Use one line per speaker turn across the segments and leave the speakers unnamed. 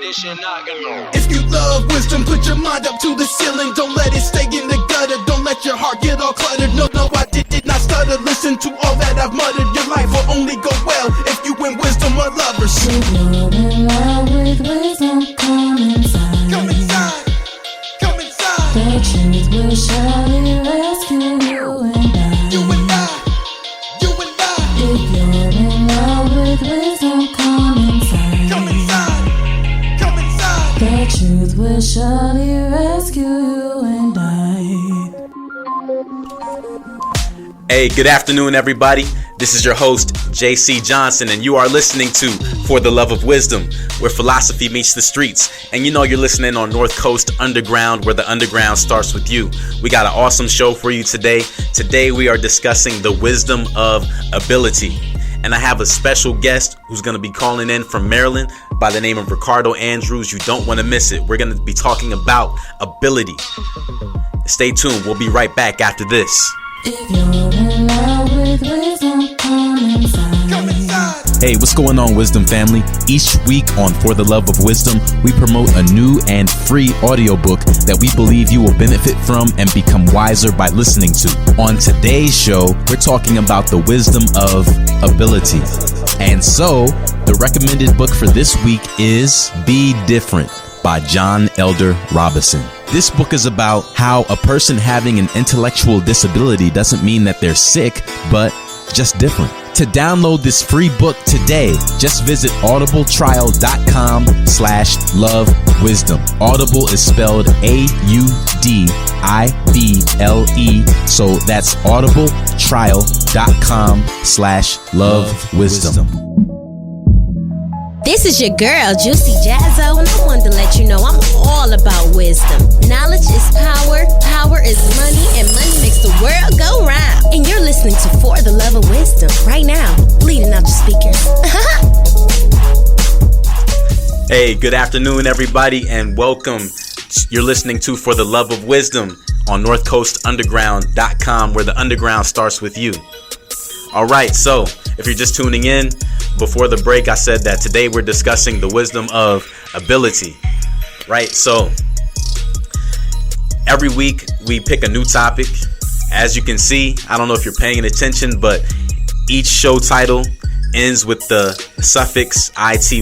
this shit not gonna.
If you love wisdom, put your mind up to the ceiling. Don't let it stay in the gutter. Don't let your heart get all cluttered. No, I did not stutter. Listen to all that I've muttered. Your life will only go well if you win wisdom or lovers.
If you're in love with wisdom, come inside.
Come inside. Come inside.
The truth will surely rescue you and I.
You and I. You and I.
If you're in love with wisdom, come inside.
Come inside. Come inside.
The truth will surely rescue you and I.
Hey, good afternoon, everybody. This is your host, JC Johnson, and you are listening to For the Love of Wisdom, where philosophy meets the streets. And you know you're listening on North Coast Underground, where the underground starts with you. We got an awesome show for you today. Today we are discussing the wisdom of ability. And I have a special guest who's going to be calling in from Maryland by the name of Ricardo Andrews. You don't want to miss it. We're going to be talking about ability. Stay tuned. We'll be right back after this.
If you're in love with wisdom, come inside.
Come inside.
Hey, what's going on, Wisdom family? Each week on For the Love of Wisdom, we promote a new and free audiobook that we believe you will benefit from and become wiser by listening to. On today's show, we're talking about the wisdom of ability. And so, the recommended book for this week is Be Different by John Elder Robison. This book is about how a person having an intellectual disability doesn't mean that they're sick, but just different. To download this free book today, just visit audibletrial.com/lovewisdom. Audible is spelled AUDIBLE. So that's audibletrial.com/lovewisdom.
This is your girl, Juicy Jazzo, and I wanted to let you know I'm all about wisdom. Knowledge is power, power is money, and money makes the world go round. And you're listening to For the Love of Wisdom right now, bleeding out your speakers.
Hey, good afternoon, everybody, and welcome. You're listening to For the Love of Wisdom on NorthCoastUnderground.com, where the underground starts with you. All right, so if you're just tuning in, before the break, I said that today we're discussing the wisdom of ability, right? So every week we pick a new topic. As you can see, I don't know if you're paying attention, but each show title ends with the suffix ity.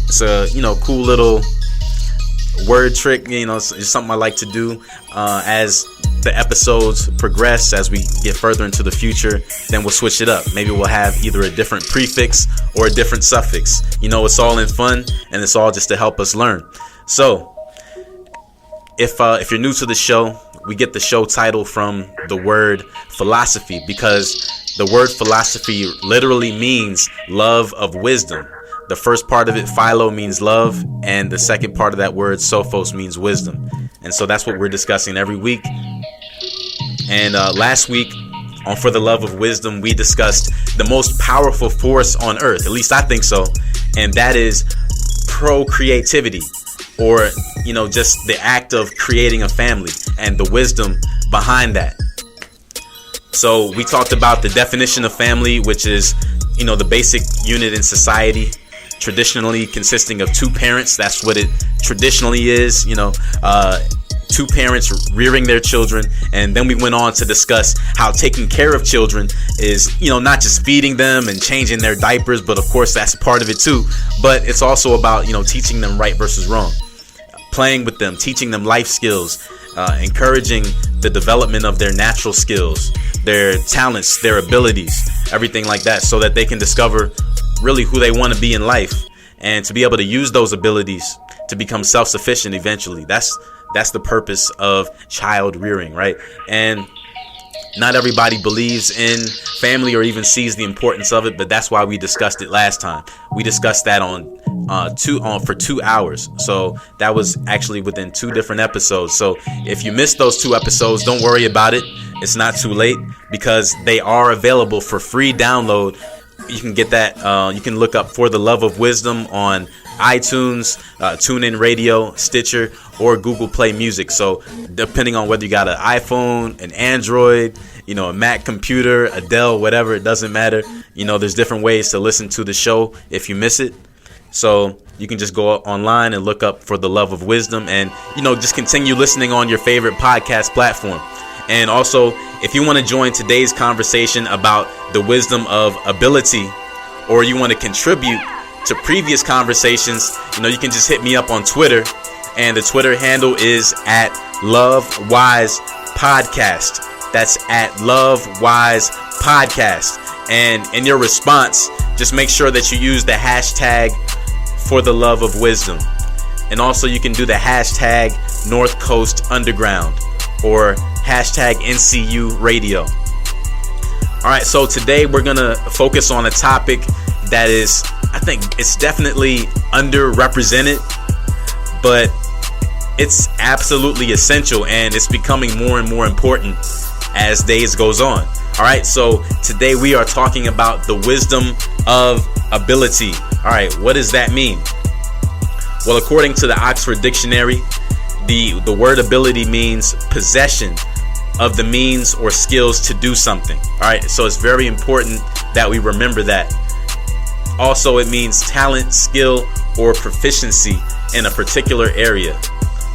It's a, cool little word trick, it's something I like to do as the episodes progress. As we get further into the future, then we'll switch it up. Maybe we'll have either a different prefix or a different suffix. It's all in fun, and it's all just to help us learn. So if you're new to the show, we get the show title from the word philosophy, because the word philosophy literally means love of wisdom. The first part of it, philo, means love, and the second part of that word, sophos, means wisdom. And so that's what we're discussing every week. And last week on For the Love of Wisdom, we discussed the most powerful force on earth, at least I think so, and that is procreativity, or just the act of creating a family and the wisdom behind that. So we talked about the definition of family, which is the basic unit in society, traditionally consisting of two parents. That's what it traditionally is, two parents rearing their children. And then we went on to discuss how taking care of children is, not just feeding them and changing their diapers, but of course that's part of it too. But it's also about, teaching them right versus wrong, playing with them, teaching them life skills, encouraging the development of their natural skills, their talents, their abilities, everything like that, so that they can discover really who they want to be in life and to be able to use those abilities to become self-sufficient eventually. That's the purpose of child rearing, right? And not everybody believes in family or even sees the importance of it, but that's why we discussed it last time. We discussed that for 2 hours. So that was actually within 2 different episodes. So if you missed those 2 episodes, don't worry about it. It's not too late, because they are available for free download. You can get that. You can look up For the Love of Wisdom on iTunes, TuneIn Radio, Stitcher, or Google Play Music. So depending on whether you got an iPhone, an Android, a Mac computer, a Dell, whatever, it doesn't matter. There's different ways to listen to the show if you miss it. So you can just go online and look up For the Love of Wisdom, and just continue listening on your favorite podcast platform. And also, if you want to join today's conversation about the wisdom of ability, or you want to contribute to previous conversations, you can just hit me up on Twitter, and the Twitter handle is @LoveWisePodcast. That's @LoveWisePodcast. And in your response, just make sure that you use the hashtag For the Love of Wisdom. And also you can do the hashtag North Coast Underground or hashtag NCU Radio. All right, so today we're going to focus on a topic that is, I think it's definitely underrepresented, but it's absolutely essential, and it's becoming more and more important as days goes on. All right, so today we are talking about the wisdom of ability. All right, what does that mean? Well, according to the Oxford Dictionary, the word ability means possession of the means or skills to do something. All right, so it's very important that we remember that. Also, it means talent, skill, or proficiency in a particular area.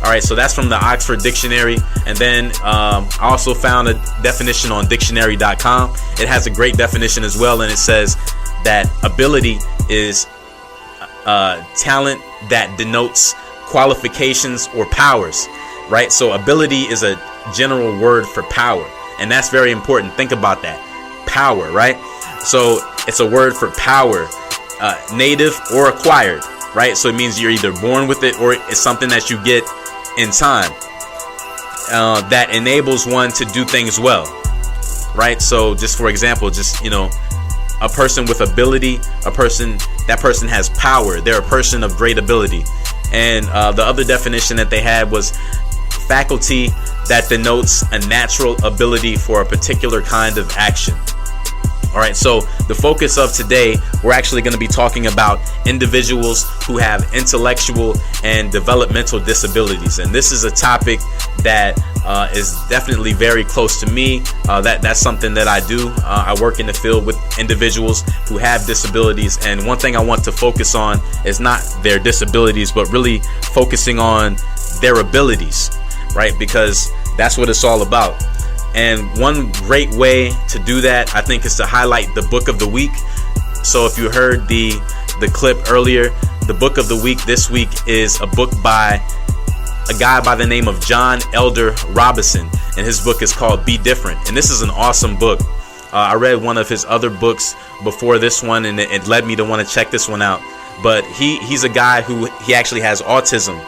All right, so that's from the Oxford Dictionary. And then I also found a definition on dictionary.com. It has a great definition as well, and it says that ability is talent that denotes qualifications or powers, right? So ability is a general word for power, and that's very important. Think about that. Power, right? So it's a word for power, native or acquired, right? So it means you're either born with it or it's something that you get in time, that enables one to do things well, right? So just for example, a person with ability, that person has power. They're a person of great ability. And the other definition that they had was faculty that denotes a natural ability for a particular kind of action. All right, so the focus of today, we're actually going to be talking about individuals who have intellectual and developmental disabilities. And this is a topic that is definitely very close to me. That's something that I do. I work in the field with individuals who have disabilities. And one thing I want to focus on is not their disabilities, but really focusing on their abilities, right? Because that's what it's all about. And one great way to do that, I think, is to highlight the book of the week. So if you heard the clip earlier, the book of the week this week is a book by a guy by the name of John Elder Robison, and his book is called Be Different. And this is an awesome book. I read one of his other books before this one, and it led me to want to check this one out. But he's a guy who he actually has autism,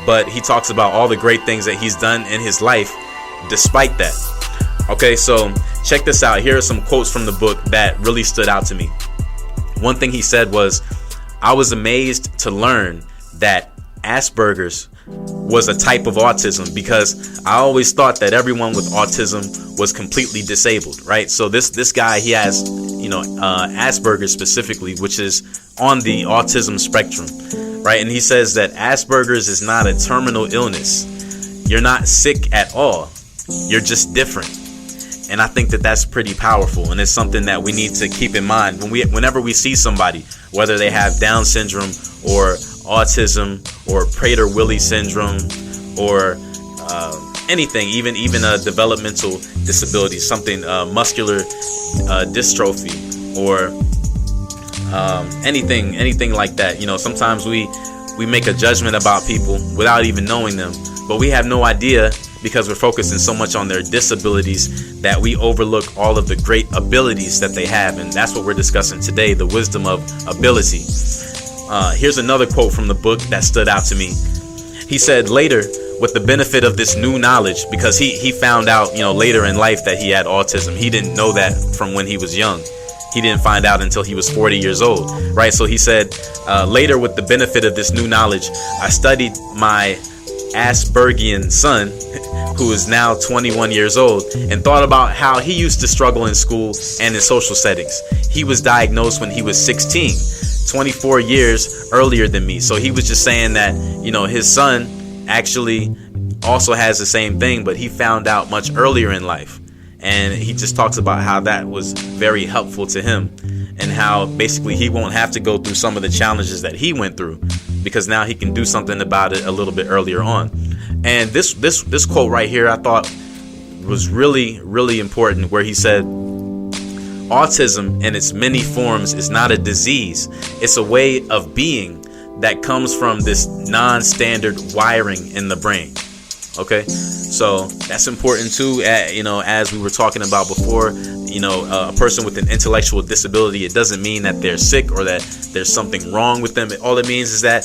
but he talks about all the great things that he's done in his life despite that. Okay, so check this out. Here are some quotes from the book that really stood out to me. One thing he said was, I was amazed to learn that Asperger's was a type of autism, because I always thought that everyone with autism was completely disabled, right? So this guy, he has, Asperger's specifically, which is on the autism spectrum, right? And he says that Asperger's is not a terminal illness. You're not sick at all. You're just different. And I think that that's pretty powerful, and it's something that we need to keep in mind whenever we see somebody, whether they have Down syndrome or autism or Prader-Willi syndrome or anything, even a developmental disability, something muscular dystrophy or anything like that. Sometimes we make a judgment about people without even knowing them, but we have no idea, because we're focusing so much on their disabilities that we overlook all of the great abilities that they have. And that's what we're discussing today, the wisdom of ability. Here's another quote from the book that stood out to me. He said, later, with the benefit of this new knowledge, because he found out, later in life that he had autism. He didn't know that from when he was young. He didn't find out until he was 40 years old, right? So he said, later, with the benefit of this new knowledge, I studied my Aspergian son, who is now 21 years old, and thought about how he used to struggle in school and in social settings. He was diagnosed when he was 16, 24 years earlier than me. So he was just saying that, his son actually also has the same thing, but he found out much earlier in life. And he just talks about how that was very helpful to him, and how basically he won't have to go through some of the challenges that he went through, because now he can do something about it a little bit earlier on. And this quote right here I thought was really, really important, where he said, autism in its many forms is not a disease. It's a way of being that comes from this non-standard wiring in the brain. Okay, so that's important too. As we were talking about before, a person with an intellectual disability, it doesn't mean that they're sick or that there's something wrong with them. All it means is that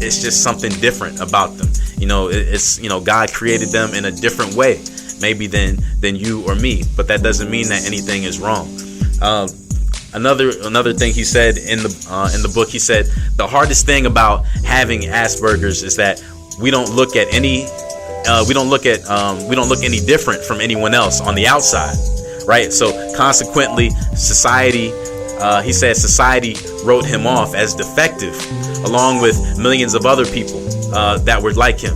it's just something different about them. God created them in a different way, maybe than you or me, but that doesn't mean that anything is wrong. Another thing he said in the book, he said the hardest thing about having Asperger's is that we don't look any different from anyone else on the outside, right? So consequently, society wrote him off as defective, along with millions of other people that were like him,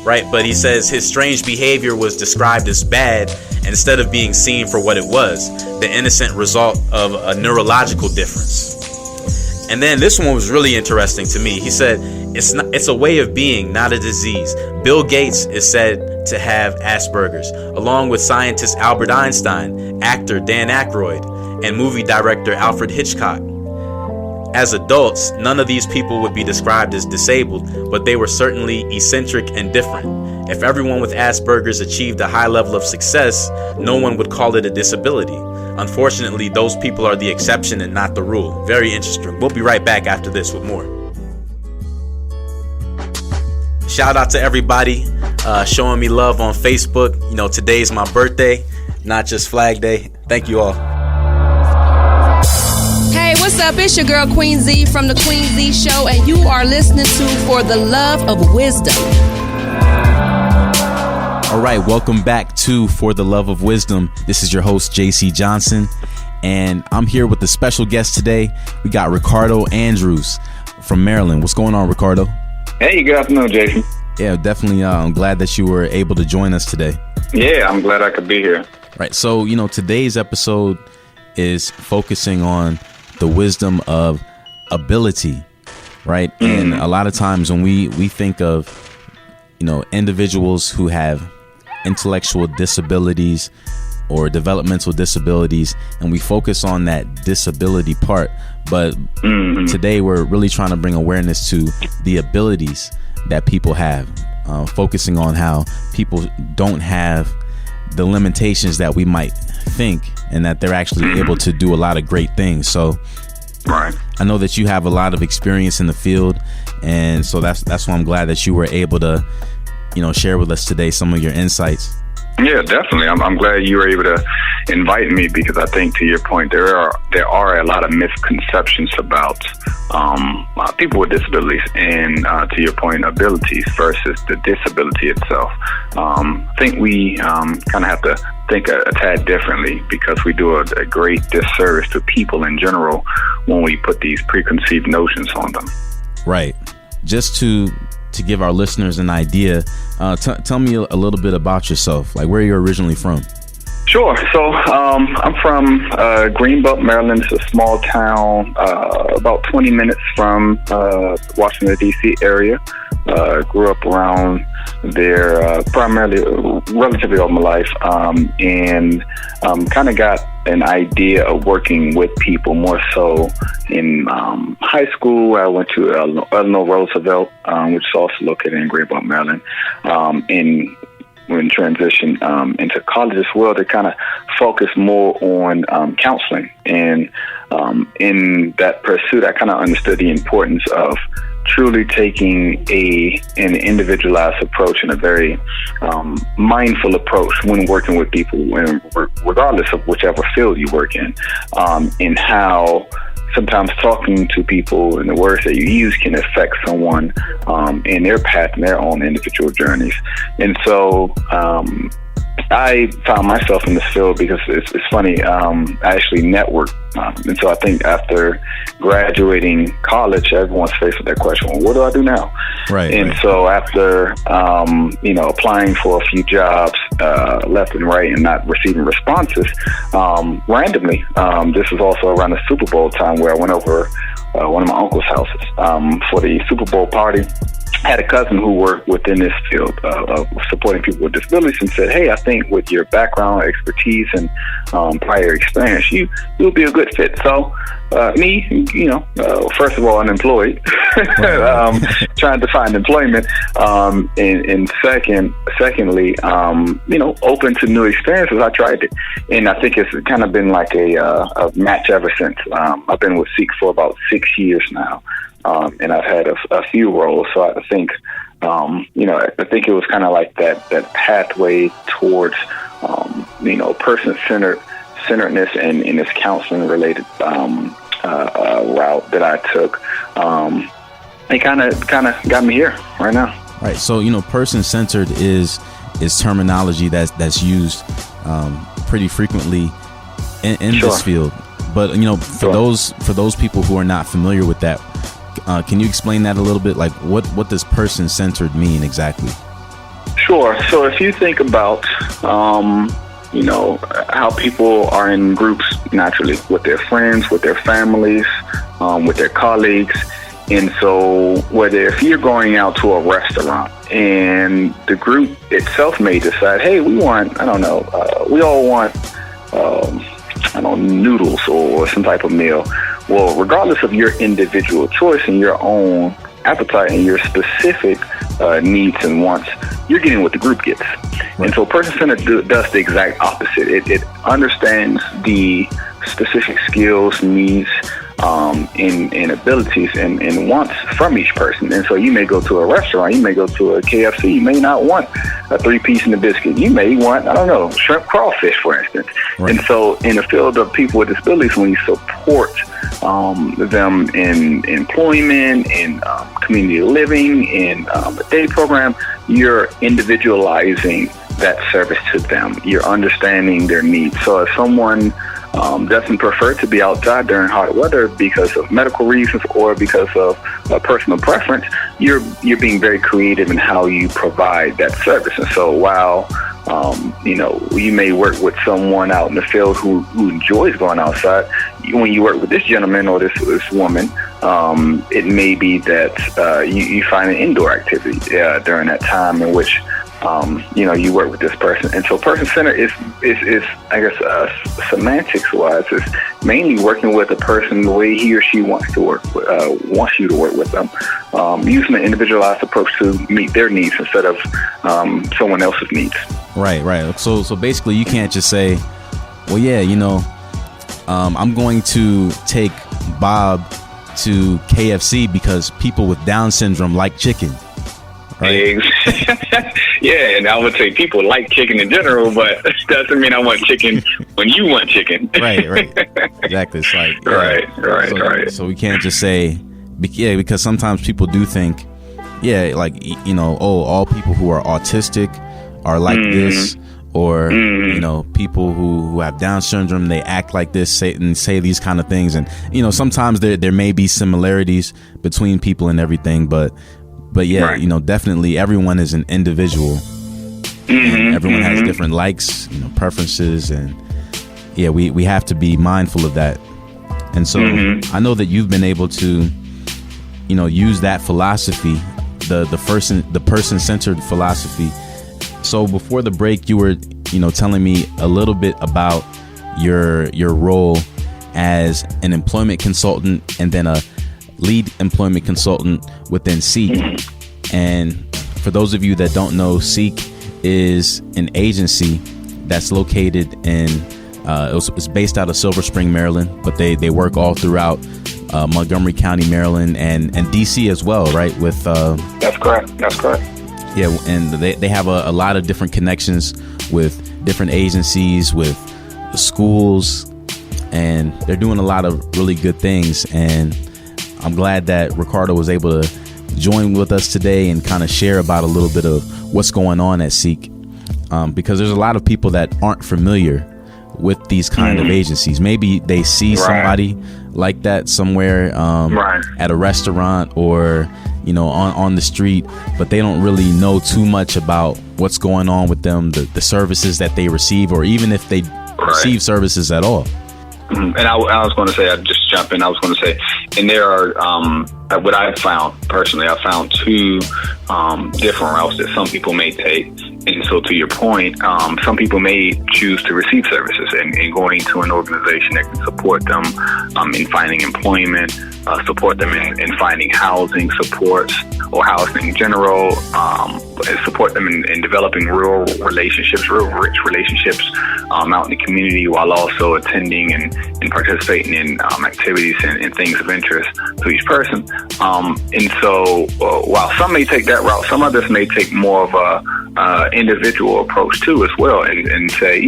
right? But he says his strange behavior was described as bad instead of being seen for what it was, the innocent result of a neurological difference. And then this one was really interesting to me. He said it's a way of being, not a disease. Bill Gates is said to have Asperger's, along with scientist Albert Einstein, actor Dan Aykroyd, and movie director Alfred Hitchcock. As adults, none of these people would be described as disabled, but they were certainly eccentric and different. If everyone with Asperger's achieved a high level of success, no one would call it a disability. Unfortunately, those people are the exception and not the rule. Very interesting. We'll be right back after this with more. Shout out to everybody showing me love on Facebook. Today's my birthday, not just Flag Day. Thank you all.
Hey, what's up? It's your girl Queen Z from the Queen Z Show, and you are listening to For the Love of Wisdom.
All right, welcome back to For the Love of Wisdom. This is your host, JC Johnson, and I'm here with a special guest today. We got Ricardo Andrews from Maryland. What's going on, Ricardo?
Hey, good afternoon, Jason.
Yeah, definitely. I'm glad that you were able to join us today.
Yeah, I'm glad I could be here.
Right. So, today's episode is focusing on the wisdom of ability, right? And a lot of times when we think of, individuals who have intellectual disabilities or developmental disabilities, and we focus on that disability part, but today we're really trying to bring awareness to the abilities that people have, focusing on how people don't have the limitations that we might think, and that they're actually able to do a lot of great things. So
right.
I know that you have a lot of experience in the field, and so that's why I'm glad that you were able to share with us today some of your insights.
Yeah, definitely. I'm glad you were able to invite me, because I think, to your point, there are a lot of misconceptions about people with disabilities, and to your point, abilities versus the disability itself. I think we kind of have to think a tad differently, because we do a great disservice to people in general when we put these preconceived notions on them.
Right. Just to give our listeners an idea, tell me a little bit about yourself, like where you're originally from.
Sure. So I'm from Greenbelt, Maryland. It's a small town about 20 minutes from Washington, D.C. area. Grew up around there primarily, relatively all my life, and kind of got an idea of working with people more so in high school. I went to Eleanor Roosevelt, which is also located in Greenbelt, Maryland, when transition into college as well, to kind of focus more on counseling. And in that pursuit, I kind of understood the importance of truly taking an individualized approach and a very mindful approach when working with people, regardless of whichever field you work in, and how sometimes talking to people and the words that you use can affect someone in their path and their own individual journeys. And so I found myself in this field because it's funny. I actually networked, and so I think after graduating college, everyone's faced with that question: well, what do I do now?
Right.
And so after applying for a few jobs left and right and not receiving responses, randomly, this was also around the Super Bowl time where I went over one of my uncle's houses for the Super Bowl party. I had a cousin who worked within this field of supporting people with disabilities and said, hey, I think with your background, expertise, and prior experience, you'll be a good fit. So me, first of all, unemployed, trying to find employment, and secondly, open to new experiences. I tried it, and I think it's kind of been like a match ever since. I've been with Seek for about 6 years now. And I've had a few roles, so I think, I think it was kind of like that pathway towards, person-centeredness and in this counseling-related route that I took. It kind of got me here right now.
Right. So person-centered is terminology that's used pretty frequently in
Sure.
this field. But for those people who are not familiar with that. Can you explain that a little bit? Like, what does person-centered mean exactly?
Sure. So if you think about, how people are in groups naturally with their friends, with their families, with their colleagues. And so if you're going out to a restaurant and the group itself may decide, hey, we want, we all want, noodles or some type of meal. Well, regardless of your individual choice and your own appetite and your specific needs and wants, you're getting what the group gets. Right. And so person-centered does the exact opposite. It understands the specific skills, needs, and abilities and wants from each person. And so you may go to a restaurant, you may go to a KFC, you may not want a 3-piece and a biscuit. You may want, shrimp crawfish, for instance. Right. And so in the field of people with disabilities, when you support them in employment, in community living, in a day program, you're individualizing that service to them. You're understanding their needs. So if someone doesn't prefer to be outside during hot weather because of medical reasons or because of personal preference, you're being very creative in how you provide that service. And so while you may work with someone out in the field who enjoys going outside, when you work with this gentleman or this woman, it may be that you find an indoor activity during that time in which you work with this person. And so person-centered is I guess, semantics-wise, is mainly working with a person the way he or she wants you to work with them, using an individualized approach to meet their needs instead of someone else's needs.
Right. So basically, you can't just say, well, yeah, I'm going to take Bob to KFC because people with Down syndrome like chicken. Right.
Yeah, and I would say people like chicken in general, but doesn't mean I want chicken when you want chicken.
Right. Exactly. It's like, yeah.
Right.
So we can't just say, because sometimes people do think, all people who are autistic are like this, or people who have Down syndrome, they act like this, say these kind of things, and sometimes there may be similarities between people and everything, but yeah, right. Definitely everyone is an individual. And everyone has different likes, preferences, and yeah, we have to be mindful of that. And so I know that you've been able to, use that philosophy, the person-centered philosophy. So before the break, you were, telling me a little bit about your role as an employment consultant and then a lead employment consultant within Seek. And for those of you that don't know, Seek is an agency that's located in it's based out of Silver Spring, Maryland, but they work all throughout Montgomery County, Maryland, and DC as well, right? With
that's correct.
Yeah, and they have a lot of different connections with different agencies, with schools, and they're doing a lot of really good things. And I'm glad that Ricardo was able to join with us today and kind of share about a little bit of what's going on at Seek. because there's a lot of people that aren't familiar with these kind of agencies. Maybe they see somebody like that somewhere at a restaurant or on the street, but they don't really know too much about what's going on with them, the services that they receive, or even if they receive services at all.
And I was going to say, I'd just jump in. I was going to say, and there are, what I've found personally, I found two different routes that some people may take. And so to your point, some people may choose to receive services and going to an organization that can support them in finding employment, support them in finding housing supports or housing in general, support them in developing real relationships, real rich relationships out in the community, while also attending and participating in activities and things of interest to each person. And so while some may take that route, some others may take more of a individual approach too as well, and say,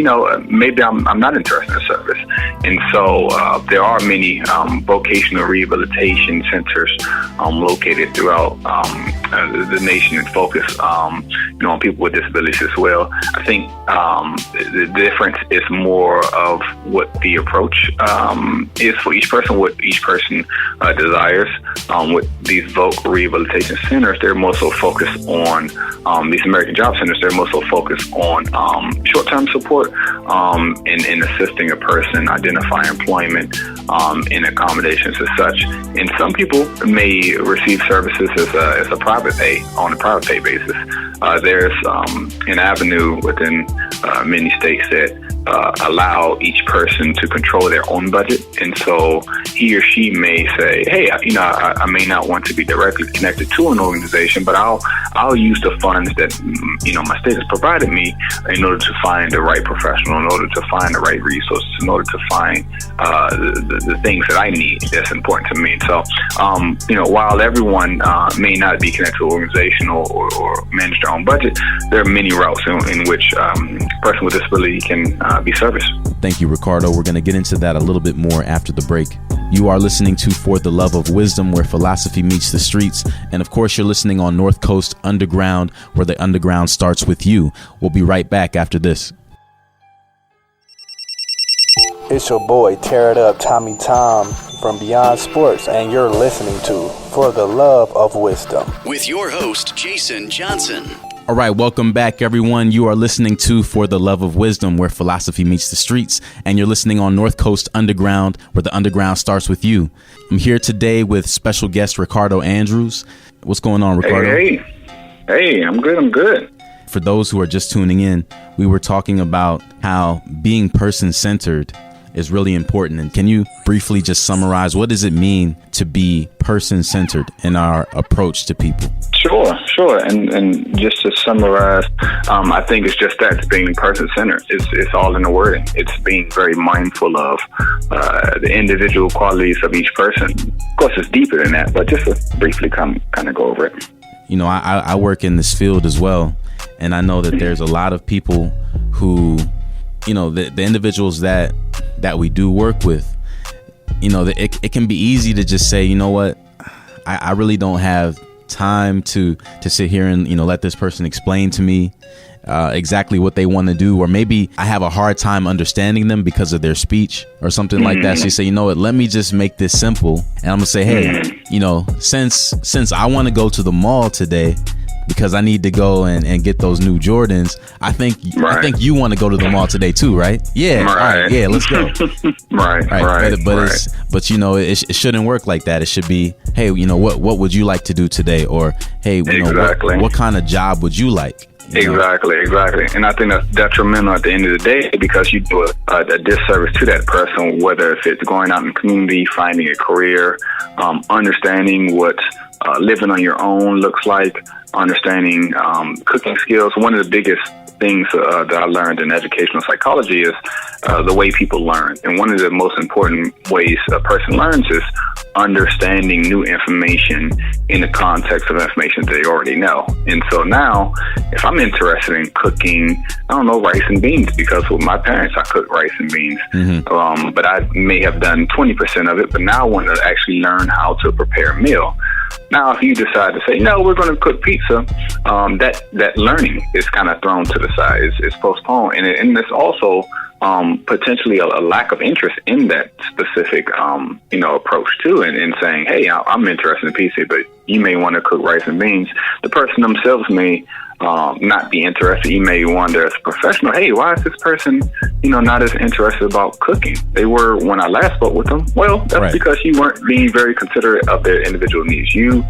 maybe I'm not interested in service. And so there are many vocational rehabilitation centers located throughout the nation and focus on people with disabilities as well. I think the difference is more of what the approach is for each person, what each person desires. With these voc rehabilitation centers, they're more so focused on these American Job Centers. They're more so focused on short-term support in assisting a person identify employment and accommodations as such. And some people may receive services as a private pay, on a private pay basis. There's an avenue within many states that allow each person to control their own budget, and so he or she may say, "Hey, I may not want to be directly connected to an organization, but I'll use the funds that my state has provided me in order to find the right professional, in order to find the right resources, in order to find the things that I need that's important to me." So, while everyone may not be connected to an organization or manage their own budget, there are many routes in which a person with disability can be serviced.
Thank you, Ricardo. We're going to get into that a little bit more after the break. You are listening to For the Love of Wisdom, where philosophy meets the streets. And of course, you're listening on North Coast Underground, where the underground starts with you. We'll be right back after this.
It's your boy, Tear It Up, Tommy Tom from Beyond Sports, and you're listening to For the Love of Wisdom
with your host, Jason Johnson.
All right, welcome back, everyone. You are listening to For the Love of Wisdom, where philosophy meets the streets, and you're listening on North Coast Underground, where the underground starts with you. I'm here today with special guest Ricardo Andrews. What's going on, Ricardo?
Hey, I'm good.
For those who are just tuning in, we were talking about how being person-centered is really important. And can you briefly just summarize, what does it mean to be person-centered in our approach to people? Sure.
And just to summarize, I think it's just that, it's being person-centered. It's all in the wording. It's being very mindful of the individual qualities of each person. Of course, it's deeper than that, but just to briefly kind of go over it.
I work in this field as well, and I know that there's a lot of people who, the individuals that we do work with, it can be easy to just say, I really don't have time to sit here and let this person explain to me exactly what they want to do, or maybe I have a hard time understanding them because of their speech or something like that. So you say, let me just make this simple, and I'm gonna say, hey, since I want to go to the mall today because I need to go and get those new Jordans, I think you want to go to the mall today too, right? Yeah, right. All right, yeah, let's go.
right.
But it shouldn't work like that. It should be, hey, what would you like to do today, or hey, what kind of job would you like?
Exactly. And I think that's detrimental at the end of the day, because you do a disservice to that person, whether if it's going out in the community, finding a career, understanding what living on your own looks like, understanding cooking skills. One of the biggest things that I learned in educational psychology is the way people learn. And one of the most important ways a person learns is understanding new information in the context of information they already know. And so now, if I'm interested in cooking, rice and beans, because with my parents, I cooked rice and beans. But I may have done 20% of it, but now I want to actually learn how to prepare a meal. Now, if you decide to say, no, we're going to cook pizza, that learning is kind of thrown to the side. It's postponed, and it's also potentially a lack of interest in that specific approach too, and saying, hey, I'm interested in pizza, but you may want to cook rice and beans. The person themselves may not be interested. You may wonder as a professional, hey, why is this person, not as interested about cooking? They were when I last spoke with them. Well, that's because you weren't being very considerate of their individual needs. You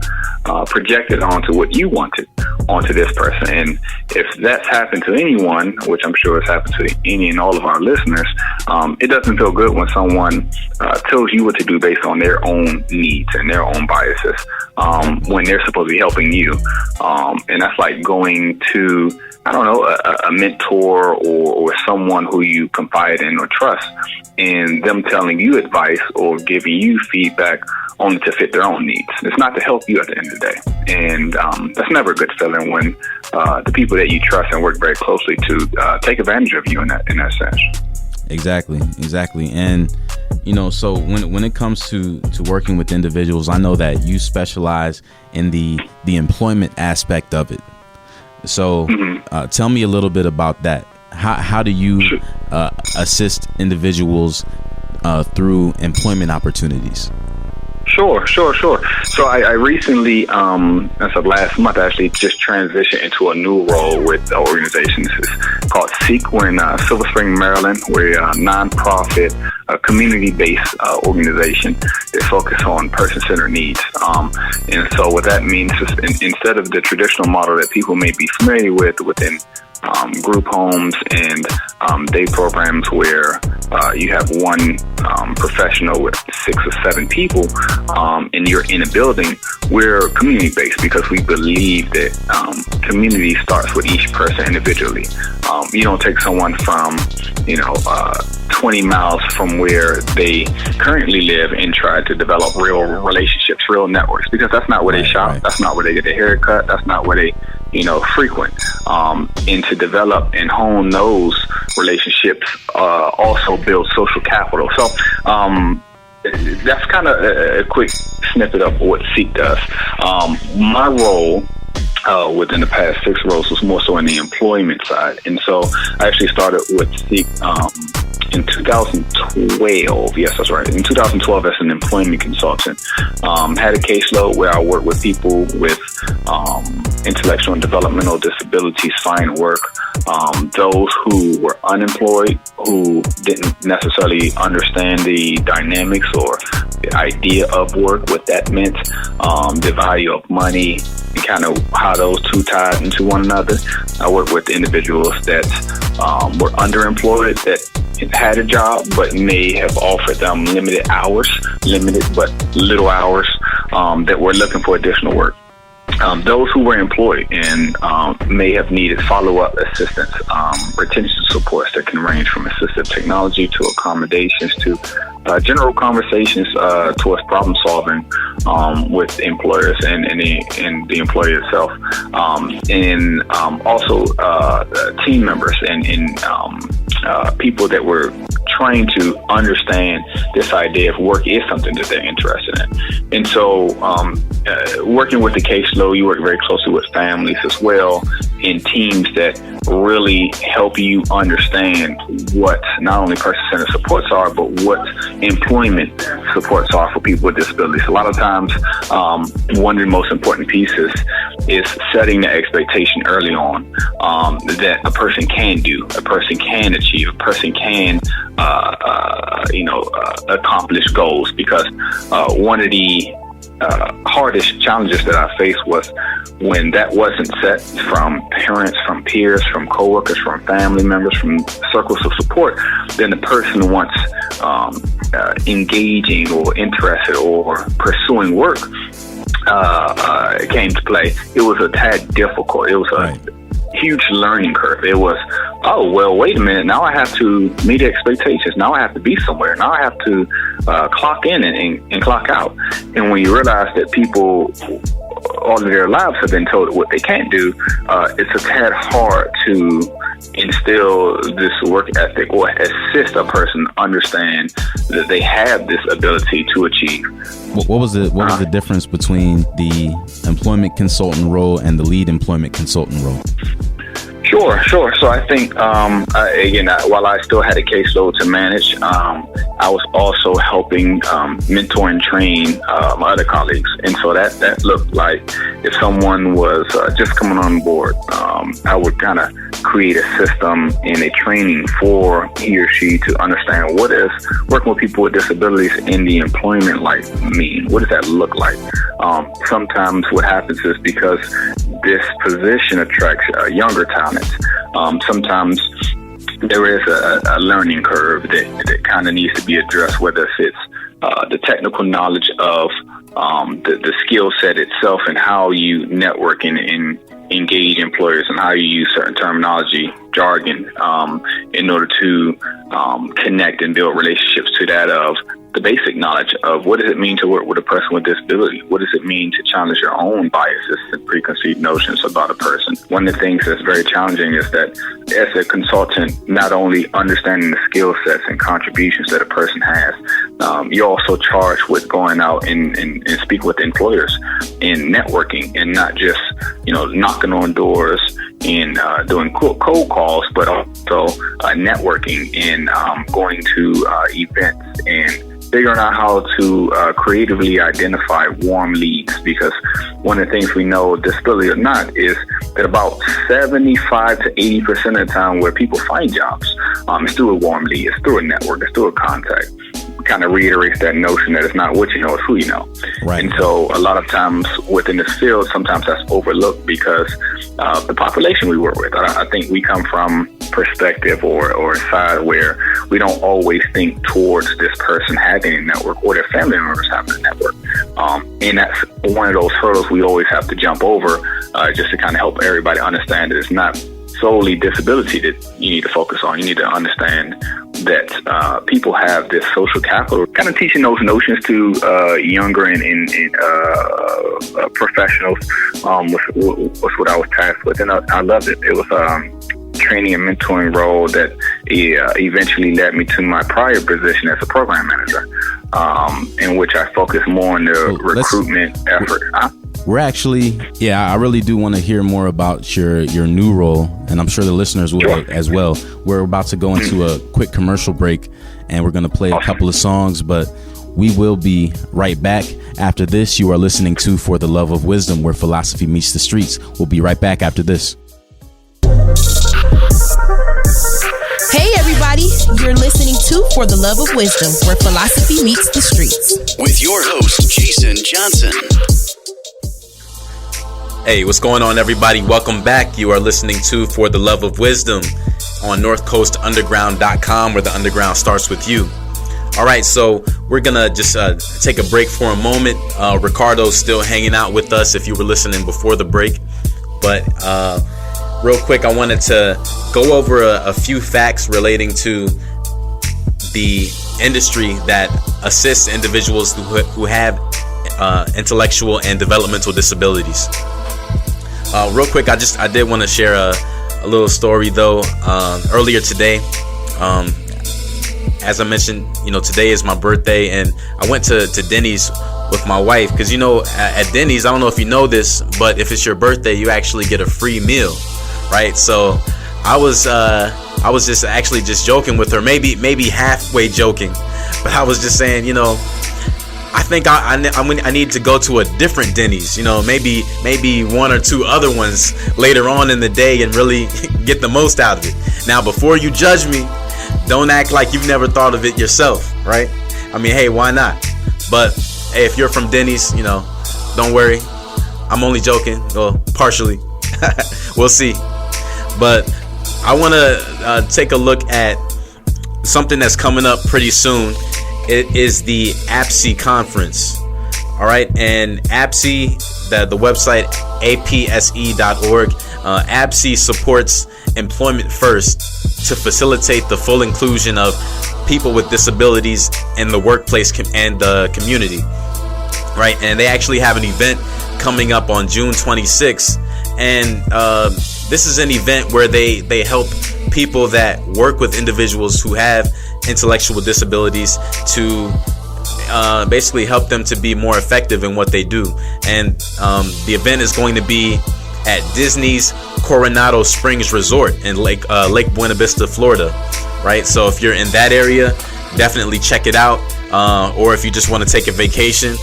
projected onto what you wanted onto this person. And if that's happened to anyone, which I'm sure it's happened to any and all of our listeners, it doesn't feel good when someone tells you what to do based on their own needs and their own biases when they're supposed to be helping you. And that's like going to, I don't know, a mentor or someone who you confide in or trust, and them telling you advice or giving you feedback only to fit their own needs. It's not to help you at the end of the day. And that's never a good feeling when the people that you trust and work very closely to take advantage of you in that sense.
Exactly. And so when it comes to working with individuals, I know that you specialize in the employment aspect of it. So tell me a little bit about that. How do you assist individuals through employment opportunities?
Sure. So I recently, as of last month, actually just transitioned into a new role with the organization. This is called Seek. We're in Silver Spring, Maryland. We're a nonprofit, community-based organization that focuses on person-centered needs. And so what that means is instead of the traditional model that people may be familiar with within group homes and day programs where you have one professional with 6 or 7 people and you're in a building, we're community-based because we believe that community starts with each person individually. You don't take someone from 20 miles from where they currently live and try to develop real relationships, real networks, because that's not where they shop. Right. That's not where they get their haircut. That's not where they frequent. And to develop and hone those relationships also build social capital. So that's kind of a quick snippet of what Seek does. My role within the past 6 roles was more so in the employment side. And so I actually started with Seek in 2012. Yes, that's right. In 2012, as an employment consultant, had a caseload where I worked with people with intellectual and developmental disabilities find work. Those who were unemployed, who didn't necessarily understand the dynamics or the idea of work, what that meant, the value of money, and kind of how those two tied into one another. I worked with individuals that were underemployed, that had a job but may have offered them limited but little hours, that were looking for additional work. Those who were employed and may have needed follow-up assistance, retention supports that can range from assistive technology to accommodations to general conversations towards problem solving with employers and the employer itself, and also team members and people that were trying to understand this idea of work is something that they're interested in. And so working with the caseload, you work very closely with families as well in teams that really help you understand what not only person-centered supports are, but what employment supports are for people with disabilities. A lot of times, one of the most important pieces is setting the expectation early on that a person can do, a person can achieve, a person can accomplish goals. Because one of the hardest challenges that I faced was when that wasn't set from parents, from peers, from coworkers, from family members, from circles of support. Then the person once engaging or interested or pursuing work came to play. It was a tad difficult. It was a huge learning curve. It was, oh, well, wait a minute. Now I have to meet expectations. Now I have to be somewhere. Now I have to clock in and clock out. And when you realize that people all of their lives have been told what they can't do, it's a tad hard to instill this work ethic or assist a person understand that they have this ability to achieve.
What was the difference between the employment consultant role and the lead employment consultant role?
Sure. So I think, while I still had a caseload to manage, I was also helping mentor and train my other colleagues. And so that looked like if someone was just coming on board, I would kind of create a system and a training for he or she to understand what is working with people with disabilities in the employment life mean. What does that look like? Sometimes what happens is because this position attracts younger talent, sometimes there is a learning curve that kind of needs to be addressed, whether it's the technical knowledge of the skill set itself and how you network and engage employers and how you use certain terminology, jargon, in order to connect and build relationships to that of the basic knowledge of what does it mean to work with a person with disability? What does it mean to challenge your own biases and preconceived notions about a person? One of the things that's very challenging is that as a consultant, not only understanding the skill sets and contributions that a person has, you're also charged with going out and speak with employers and networking, and not just, knocking on doors and doing cold calls, but also networking and going to events and figuring out how to creatively identify warm leads, because one of the things we know, disability or not, is that about 75 to 80% of the time where people find jobs, it's through a warm lead, it's through a network, it's through a contact. Kind of reiterates that notion that it's not what you know, it's who you know. Right. And so a lot of times within this field, sometimes that's overlooked because the population we work with. I think we come from perspective or a side where we don't always think towards this person having a network or their family members having a network. And that's one of those hurdles we always have to jump over, just to kind of help everybody understand that it's not solely disability that you need to focus on. You need to understand that people have this social capital. Kind of teaching those notions to younger and professionals was what I was tasked with, and I loved it. It was training and mentoring role that eventually led me to my prior position as a program manager, in which I focused more on the recruitment effort.
We're actually, I really do want to hear more about your new role, and I'm sure the listeners will as well. We're about to go into a quick commercial break, and we're going to play a couple of songs, but we will be right back after this. You are listening to For the Love of Wisdom, where philosophy meets the streets. We'll be right back after this.
Hey everybody, you're listening to For the Love of Wisdom, where philosophy meets the streets.
With your host, Jason Johnson.
Hey, what's going on, everybody? Welcome back. You are listening to For the Love of Wisdom on northcoastunderground.com, where the underground starts with you. All right, so we're going to just take a break for a moment. Ricardo's still hanging out with us if you were listening before the break. But real quick, I wanted to go over a few facts relating to the industry that assists individuals who have intellectual and developmental disabilities. Real quick, I did want to share a little story though. Earlier today, as I mentioned, today is my birthday, and I went to Denny's with my wife because at Denny's, I don't know if you know this, but if it's your birthday, you actually get a free meal, right? So I was just joking with her, maybe halfway joking, but I was just saying, I think I need to go to a different Denny's, maybe one or two other ones later on in the day and really get the most out of it. Now, before you judge me, don't act like you've never thought of it yourself, right? I mean, hey, why not? But hey, if you're from Denny's, don't worry. I'm only joking, well, partially. We'll see. But I want to take a look at something that's coming up pretty soon. It is the APSE conference. All right. And APSE, the website, apse.org. APSE supports Employment First to facilitate the full inclusion of people with disabilities in the workplace and the community. Right. And they actually have an event coming up on June 26th. And this is an event where they help people that work with individuals who have intellectual disabilities to basically help them to be more effective in what they do. And the event is going to be at Disney's Coronado Springs Resort in Lake Buena Vista, Florida, right? So if you're in that area, definitely check it out. Or if you just want to take a vacation,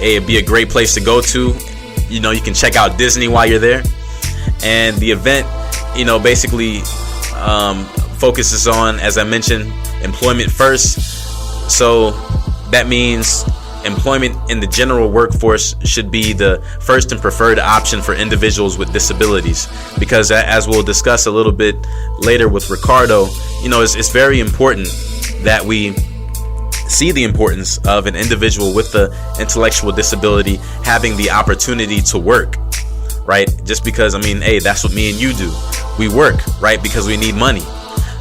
it'd be a great place to go to. You know, you can check out Disney while you're there. And the event, you know, basically focuses on, as I mentioned, employment first. So that means employment in the general workforce should be the first and preferred option for individuals with disabilities, because as we'll discuss a little bit later with Ricardo, you know, it's very important that we see the importance of an individual with the intellectual disability having the opportunity to work, right? Just because, I mean, hey, that's what me and you do. We work, right? Because we need money.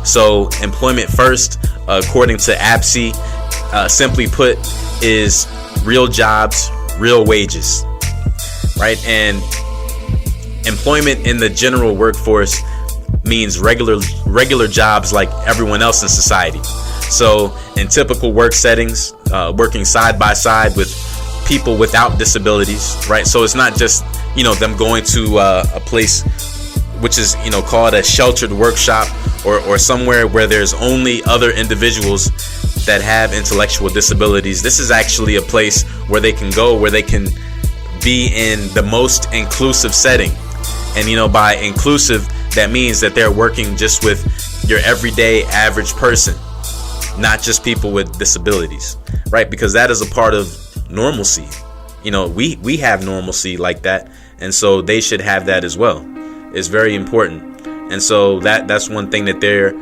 So employment first, according to APSI, simply put, is real jobs, real wages, right? And employment in the general workforce means regular jobs like everyone else in society. So in typical work settings, working side by side with people without disabilities, right? So it's not just, you know, them going to a place which is, you know, called a sheltered workshop or somewhere where there's only other individuals that have intellectual disabilities. This is actually a place where they can go, where they can be in the most inclusive setting. And, you know, by inclusive, that means that they're working just with your everyday average person, not just people with disabilities, right? Because that is a part of normalcy. You know, we have normalcy like that, and so they should have that as well. It's very important. And so that's one thing that they're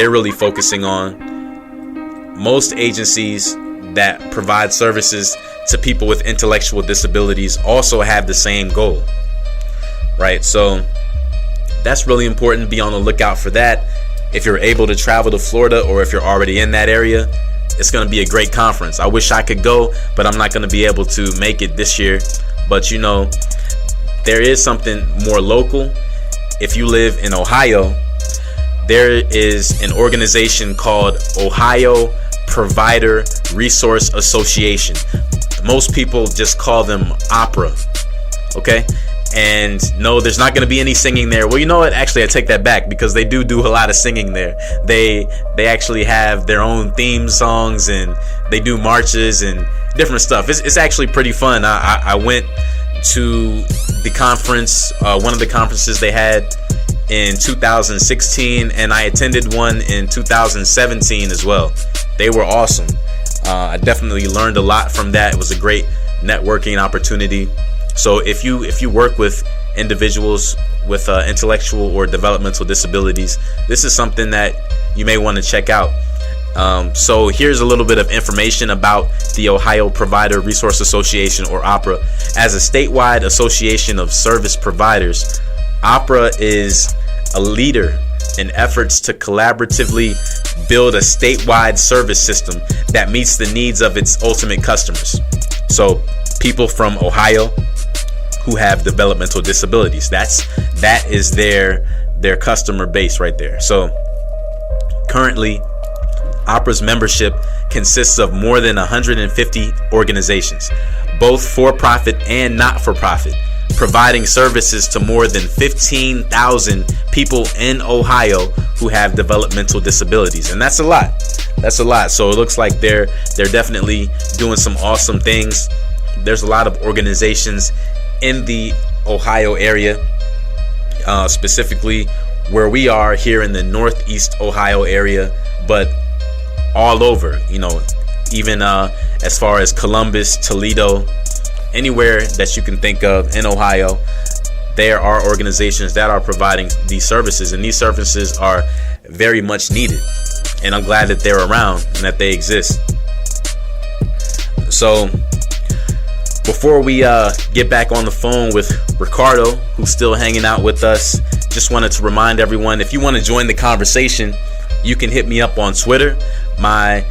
really focusing on. Most agencies that provide services to people with intellectual disabilities also have the same goal, right? So that's really important. Be on the lookout for that. If you're able to travel to Florida, or if you're already in that area, it's going to be a great conference. I wish I could go, but I'm not going to be able to make it this year. But, you know, there is something more local. If you live in Ohio, there is an organization called Ohio Provider Resource Association. Most people just call them OPRA, okay? And no, there's not going to be any singing there. Well, you know what? Actually, I take that back, because they do a lot of singing there. They actually have their own theme songs, and they do marches and different stuff. It's actually pretty fun. I went to the conference, one of the conferences they had in 2016, and I attended one in 2017 as well. They were awesome. I definitely learned a lot from that. It was a great networking opportunity. So if you work with individuals with intellectual or developmental disabilities, this is something that you may want to check out. So here's a little bit of information about the Ohio Provider Resource Association, or OPRA. As a statewide association of service providers, OPRA is a leader in efforts to collaboratively build a statewide service system that meets the needs of its ultimate customers. So people from Ohio who have developmental disabilities, that is their customer base right there. So currently, OPRA's membership consists of more than 150 organizations, both for-profit and not-for-profit, providing services to more than 15,000 people in Ohio who have developmental disabilities. And that's a lot. That's a lot. So it looks like they're definitely doing some awesome things. There's a lot of organizations in the Ohio area, specifically where we are here in the Northeast Ohio area, but all over, you know, even as far as Columbus, Toledo, anywhere that you can think of in Ohio, there are organizations that are providing these services, and these services are very much needed. And I'm glad that they're around and that they exist. So before we get back on the phone with Ricardo, who's still hanging out with us, just wanted to remind everyone, if you want to join the conversation, you can hit me up on Twitter. My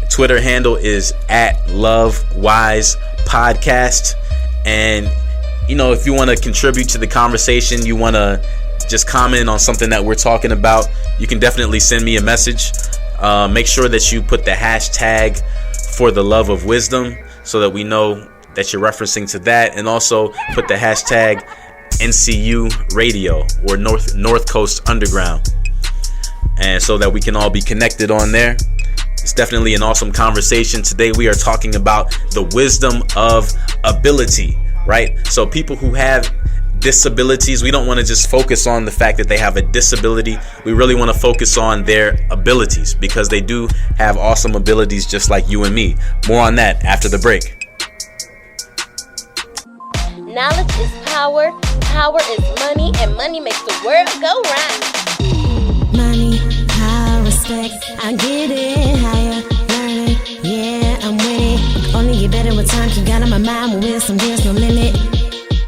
Twitter handle is @LoveWisePodcast. And, you know, if you want to contribute to the conversation, you want to just comment on something that we're talking about, you can definitely send me a message. Make sure that you put the hashtag For the Love of Wisdom so that we know that you're referencing to that, and also put the hashtag NCU Radio or North Coast Underground, and so that we can all be connected on there. It's definitely an awesome conversation. Today we are talking about the wisdom of ability, right? So people who have disabilities, we don't want to just focus on the fact that they have a disability. We really want to focus on their abilities, because they do have awesome abilities just like you and me. More on that after the break.
Knowledge is power, power is money, and money makes the world go round. Money, power, respect, I get it higher, learning, yeah, I'm with it. Only get better with time, keep got on my mind with wisdom, there's no limit.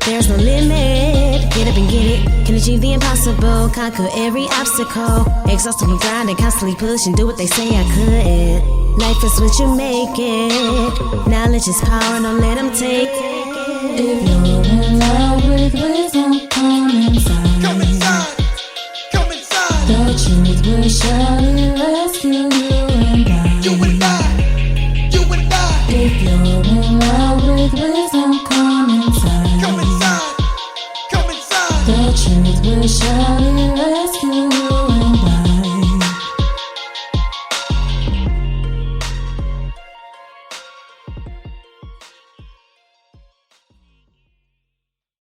There's no limit, get up and get it. Can achieve the impossible, conquer every obstacle. Exhausted from grinding, constantly push and do what they say I could. Life is what you make it. Knowledge is power, don't let them take it.
If you're in love with wisdom, come inside.
Come inside. Come inside.
The truth will surely rescue you and I.
You and I. You and I.
If you're in love with wisdom, come inside.
Come inside. Come inside.
The truth will surely rescue